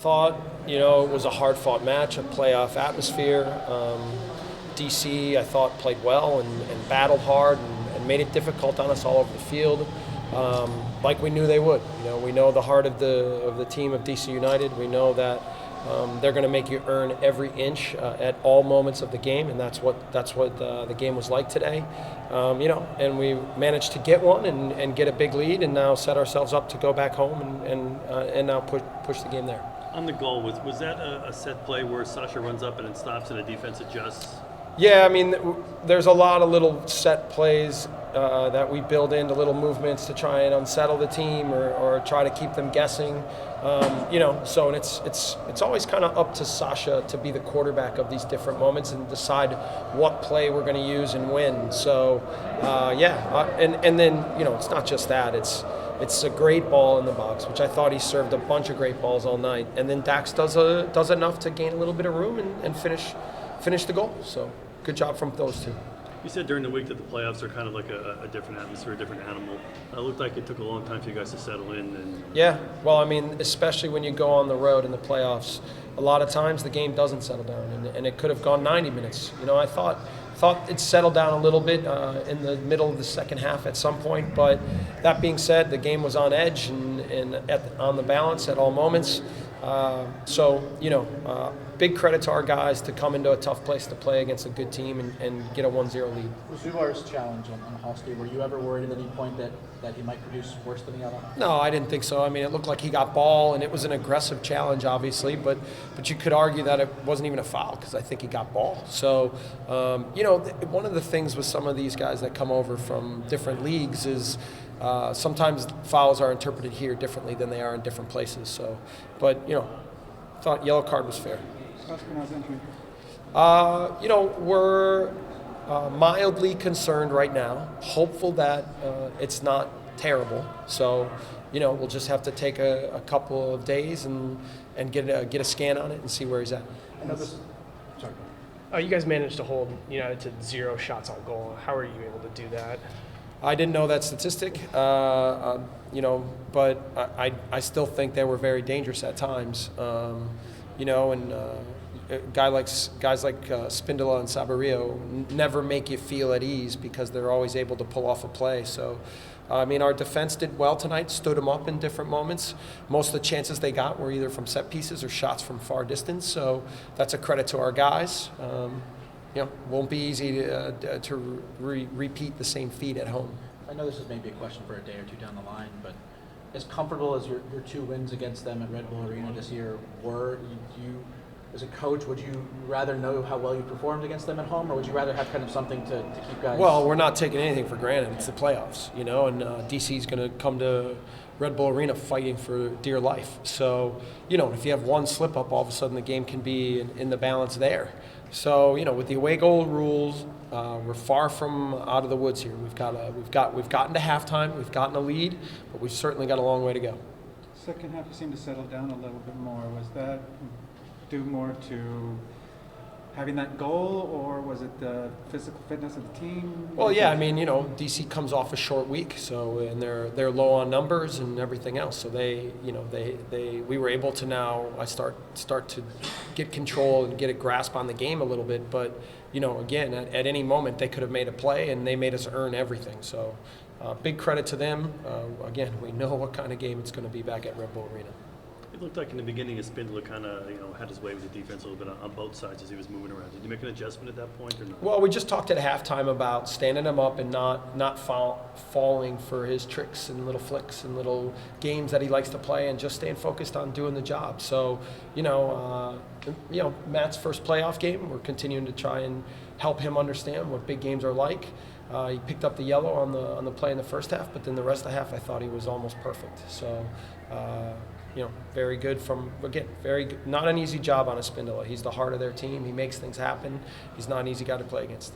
thought, it was a hard-fought match, a playoff atmosphere. DC, I thought, played well and battled hard and made it difficult on us all over the field, like we knew they would. We know the heart of the team of DC United. We know that they're going to make you earn every inch at all moments of the game, and that's what the game was like today. And we managed to get one and get a big lead, and now set ourselves up to go back home and now push the game there. On the goal, was that a set play where Sasha runs up and it stops and the defense adjusts? Yeah, there's a lot of little set plays that we build into little movements to try and unsettle the team or try to keep them guessing. So it's always kind of up to Sasha to be the quarterback of these different moments and decide what play we're going to use and when. So and then it's not just that. It's a great ball in the box, which I thought he served a bunch of great balls all night. And then Dax does enough to gain a little bit of room and finish the goal. So good job from those two. You said during the week that the playoffs are kind of like a different atmosphere, a different animal. It looked like it took a long time for you guys to settle in. Yeah, well, especially when you go on the road in the playoffs, a lot of times the game doesn't settle down, and it could have gone 90 minutes. I thought it settled down a little bit in the middle of the second half at some point, but that being said, the game was on edge and on the balance at all moments. Big credit to our guys to come into a tough place to play against a good team and get a 1-0 lead. Was Zubar's challenge on Halski, were you ever worried at any point that he might produce worse than he got on? No, I didn't think so. It looked like he got ball, and it was an aggressive challenge, obviously, but you could argue that it wasn't even a foul because I think he got ball. So, one of the things with some of these guys that come over from different leagues is sometimes fouls are interpreted here differently than they are in different places. So, but thought yellow card was fair. We're mildly concerned right now. Hopeful that it's not terrible. So, we'll just have to take a couple of days and get a scan on it and see where he's at. I know this. Sorry. You guys managed to hold United to 0 shots on goal. How are you able to do that? I didn't know that statistic, but I still think they were very dangerous at times. Guys like Spindola and Sabarillo never make you feel at ease because they're always able to pull off a play. So, our defense did well tonight, stood them up in different moments. Most of the chances they got were either from set pieces or shots from far distance. So that's a credit to our guys. Won't be easy to repeat the same feat at home. I know this is maybe a question for a day or two down the line, but as comfortable as your 2 wins against them at Red Bull Arena this year were, you as a coach, would you rather know how well you performed against them at home, or would you rather have kind of something to keep guys? Well, we're not taking anything for granted. It's the playoffs, and DC's going to come to Red Bull Arena fighting for dear life. So, if you have one slip up, all of a sudden the game can be in the balance there. So, with the away goal rules, we're far from out of the woods here. We've gotten to halftime, we've gotten a lead, but we've certainly got a long way to go. Second half, you seemed to settle down a little bit more. Was that due more to having that goal, or was it the physical fitness of the team? Well, yeah, DC comes off a short week, so and they're low on numbers and everything else. So we were able to now start to get control and get a grasp on the game a little bit. But again, at any moment they could have made a play, and they made us earn everything. So big credit to them. Again, we know what kind of game it's going to be back at Red Bull Arena. It looked like in the beginning, Spindler kind of, had his way with the defense a little bit on both sides as he was moving around. Did you make an adjustment at that point or not? Well, we just talked at halftime about standing him up and not falling for his tricks and little flicks and little games that he likes to play, and just staying focused on doing the job. So, Matt's first playoff game, we're continuing to try and help him understand what big games are like. He picked up the yellow on the play in the first half, but then the rest of the half I thought he was almost perfect. So, very good very good. Not an easy job on a Spindola. He's the heart of their team. He makes things happen. He's not an easy guy to play against.